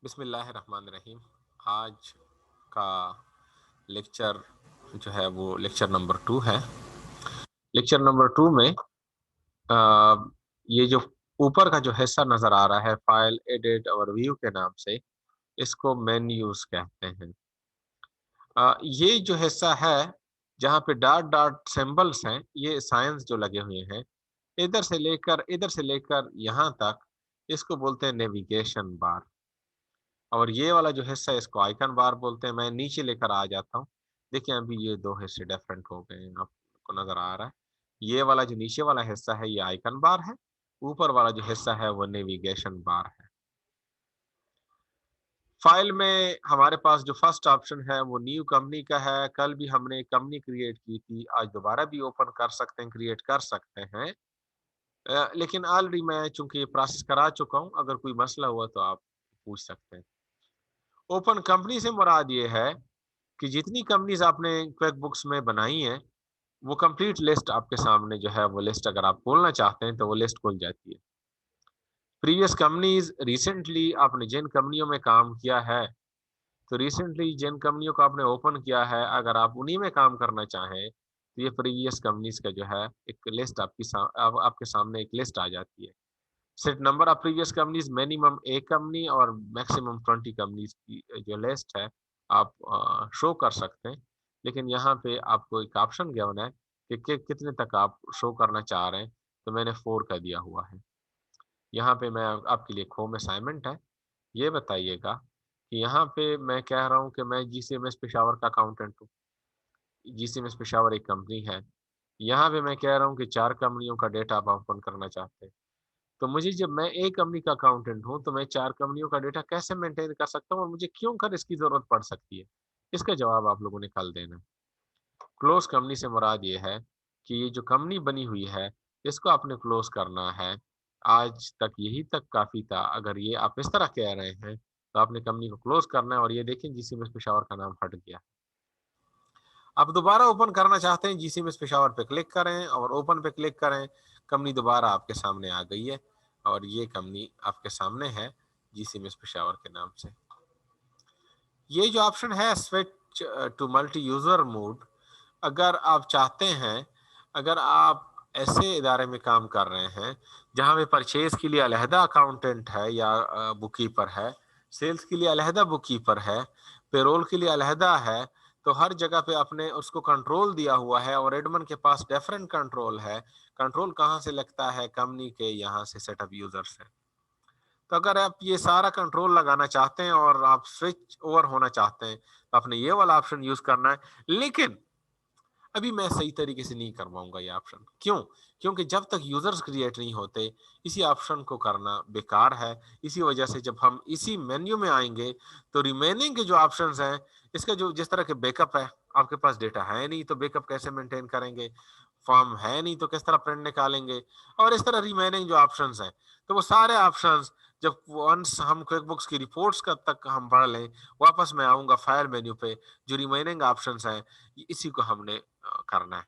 बिस्मिल्लाहिर्रहमानिर्रहीम। आज का लेक्चर जो है वो लेक्चर नंबर 2 है। लेक्चर नंबर 2 में ये जो ऊपर का जो हिस्सा नज़र आ रहा है फाइल, एडिट और व्यू के नाम से, इसको मेन्यूज़ कहते हैं। ये जो हिस्सा है, जहाँ पे डॉट-डॉट सिंबल्स हैं, ये साइंस जो लगे हुए हैं, इधर से लेकर यहाँ तक, इसको बोलते हैं नेविगेशन बार। और ये वाला जो हिस्सा है इसको आइकन बार बोलते हैं। मैं नीचे लेकर आ जाता हूँ। देखिए अभी ये 2 हिस्से डिफरेंट हो गए हैं, आपको नज़र आ रहा है। ये वाला जो नीचे वाला हिस्सा है ये आइकन बार है, ऊपर वाला जो हिस्सा है वो नेविगेशन बार है। फाइल में हमारे पास जो फर्स्ट ऑप्शन है वो न्यू कंपनी का है। कल भी हमने कंपनी क्रिएट की थी, आज दोबारा भी ओपन कर सकते हैं, क्रिएट कर सकते हैं। लेकिन ऑलरेडी मैं चूँकि प्रोसेस करा चुका हूँ, अगर कोई मसला हुआ तो आप पूछ सकते हैं। ओपन कंपनी से मुराद ये है कि जितनी कंपनीज़ आपने क्विक बुक्स में बनाई हैं, वो कंप्लीट लिस्ट आपके सामने जो है वो लिस्ट अगर आप खोलना चाहते हैं, तो वो लिस्ट खुल जाती है। प्रीवियस कंपनीज़ रिसेंटली आपने जिन कंपनियों में काम किया है, तो रिसेंटली जिन कंपनियों को आपने ओपन किया है, अगर आप उन्हीं में काम करना चाहें, तो ये प्रीवियस कंपनीज़ का जो है एक लिस्ट आपके सामने एक लिस्ट आ जाती है। Set number of previous companies minimum 1 company और मैक्सिमम 20 कंपनीज़ की जो लिस्ट है, आप शो कर सकते हैं। लेकिन यहाँ पे आपको एक ऑप्शन गिवन है कि कितने तक आप शो करना चाह रहे हैं, तो मैंने 4 का दिया हुआ है। यहाँ पे मैं आपके लिए एक होम असाइनमेंट है, ये बताइएगा कि यहाँ पे मैं कह रहा हूँ कि मैं जीसीएमएस पेशावर का अकाउंटेंट हूँ। जीसीएमएस पेशावर एक कंपनी है। यहाँ पे मैं कह रहा हूँ कि 4 कंपनियों का डेटा आप ओपन करना चाहते हैं। तो मुझे जब मैं एक कंपनी का अकाउंटेंट हूँ, तो मैं 4 कंपनियों का डेटा कैसे मेंटेन कर सकता हूँ और मुझे क्यों कर इसकी ज़रूरत पड़ सकती है? इसका जवाब आप लोगों ने कल देना है। क्लोज़ कंपनी से मुराद ये है कि ये जो कंपनी बनी हुई है, इसको आपने क्लोज़ करना है। आज तक यही तक काफ़ी था, अगर ये आप इस तरह कह रहे हैं, तो आपने कंपनी को क्लोज़ करना है और ये देखें जीसीएमएस पेशावर का नाम हट गया। आप दोबारा ओपन करना चाहते हैं, जीसीएमएस पेशावर पे क्लिक करें और ओपन पे क्लिक करें, कंपनी दोबारा आपके सामने आ गई है और ये कंपनी आपके सामने है, जीसीएमएस पेशावर के नाम से। ये जो ऑप्शन है switch to multi user mode, अगर आप चाहते हैं, अगर आप ऐसे इदारे में काम कर रहे हैं, जहाँ पे परचेज़ के लिए अलहदा अकाउंटेंट है या बुककीपर है, सेल्स के लिए अलहदा बुककीपर है, पेरोल के लिए अलहदा है, तो हर जगह पे आपने उसको कंट्रोल दिया हुआ है और एडमिन के पास डिफरेंट कंट्रोल है। कंट्रोल कहाँ से लगता है? कंपनी के यहाँ से सेटअप यूज़र से। तो अगर आप ये सारा कंट्रोल लगाना चाहते हैं और आप स्विच ओवर होना चाहते हैं, तो आपने ये वाला ऑप्शन यूज़ करना है। लेकिन अभी मैं सही तरीके से नहीं कर पाऊँगा ये ऑप्शन। क्यों? क्योंकि जब तक यूज़र्स क्रिएट नहीं होते, इसी ऑप्शन को करना बेकार है। इसी वजह से जब हम इसी मेन्यू में आएँगे, तो रिमेनिंग के जो ऑप्शंस हैं, इसका जो जिस तरह के बैकअप है, आपके पास डेटा है नहीं, तो बैकअप कैसे मेंटेन करेंगे? फॉर्म है नहीं, तो किस तरह प्रिंट निकालेंगे? और इस तरह रिमेनिंग जो ऑप्शंस हैं, तो वो सारे ऑप्शंस जब वन्स हम क्विक बुक्स की रिपोर्ट्स का तक हम पढ़ लें, वापस मैं आऊँगा फाइल मेन्यू पे, जो रिमेनिंग ऑप्शंस हैं, इसी को हमने करना है।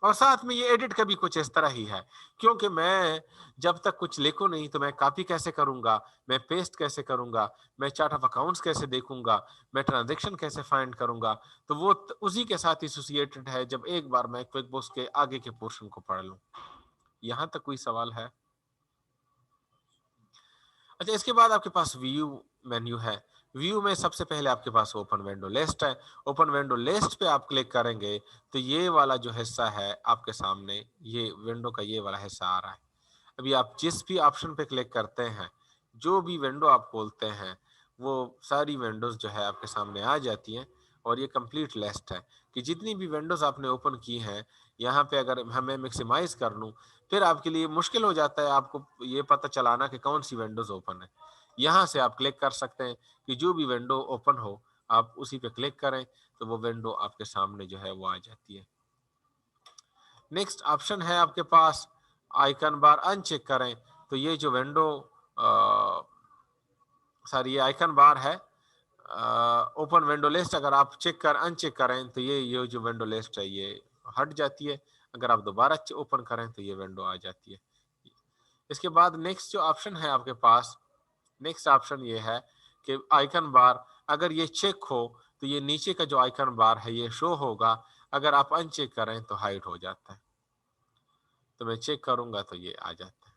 और साथ में ये एडिट का भी कुछ इस तरह ही है, क्योंकि मैं जब तक कुछ लिखूँ नहीं तो मैं कॉपी कैसे करूँगा, मैं पेस्ट कैसे करूँगा, मैं चार्ट ऑफ अकाउंट्स कैसे देखूँगा, मैं ट्रांज़ैक्शन कैसे फाइंड करूँगा, तो वो उसी के साथ एसोसिएटेड है जब एक बार मैं क्विक बुक्स के आगे के पोर्शन को पढ़ लूँ। यहाँ तक कोई सवाल है? अच्छा, इसके बाद आपके पास व्यू मेन्यू है। व्यू में सबसे पहले आपके पास ओपन विंडो लिस्ट है। ओपन विंडो लिस्ट पे आप क्लिक करेंगे, तो ये वाला जो हिस्सा है आपके सामने, ये विंडो का ये वाला हिस्सा आ रहा है। अभी आप जिस भी ऑप्शन पे क्लिक करते हैं, जो भी विंडो आप खोलते हैं, वो सारी विंडोज़ जो है आपके सामने आ जाती हैं और ये कंप्लीट लिस्ट है कि जितनी भी विंडोज़ आपने ओपन की हैं, यहाँ पे अगर मैं मैक्सिमाइज़ कर लूँ, फिर आपके लिए मुश्किल हो जाता है आपको ये पता चलाना कि कौन-सी विंडोज़ ओपन है। यहाँ से आप क्लिक कर सकते हैं कि जो भी विंडो ओपन हो, आप उसी पे क्लिक करें, तो वो विंडो आपके सामने जो है वो आ जाती है। नेक्स्ट ऑप्शन है आपके पास आइकन बार अनचेक करें, तो ये जो विंडो अ, सॉरी ये आइकन बार है ओपन विंडो लिस्ट, अगर आप अनचेक करें तो ये जो विंडो लिस्ट है ये हट जाती है। अगर आप दोबारा ओपन करें तो ये विंडो आ जाती है। इसके बाद नेक्स्ट जो ऑप्शन है आपके पास, नेक्स्ट ऑप्शन ये है कि आइकन बार अगर ये चेक हो तो ये नीचे का जो आइकन बार है ये शो होगा, अगर आप अनचेक करें तो हाइड हो जाता है। तो मैं चेक करूँगा तो ये आ जाता है।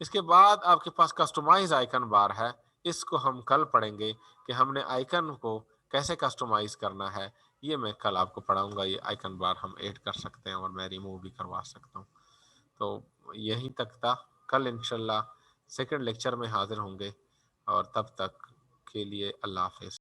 इसके बाद आपके पास कस्टमाइज़ आइकन बार है, इसको हम कल पढ़ेंगे कि हमने आइकन को कैसे कस्टमाइज़ करना है, ये मैं कल आपको पढ़ाऊँगा। ये आइकन बार हम ऐड कर सकते हैं और मैं रिमूव भी करवा सकता हूँ। तो यहीं तक था, कल इंशाल्लाह सेकंड लेक्चर में हाज़िर होंगे और तब तक के लिए अल्लाह हाफ़िज़।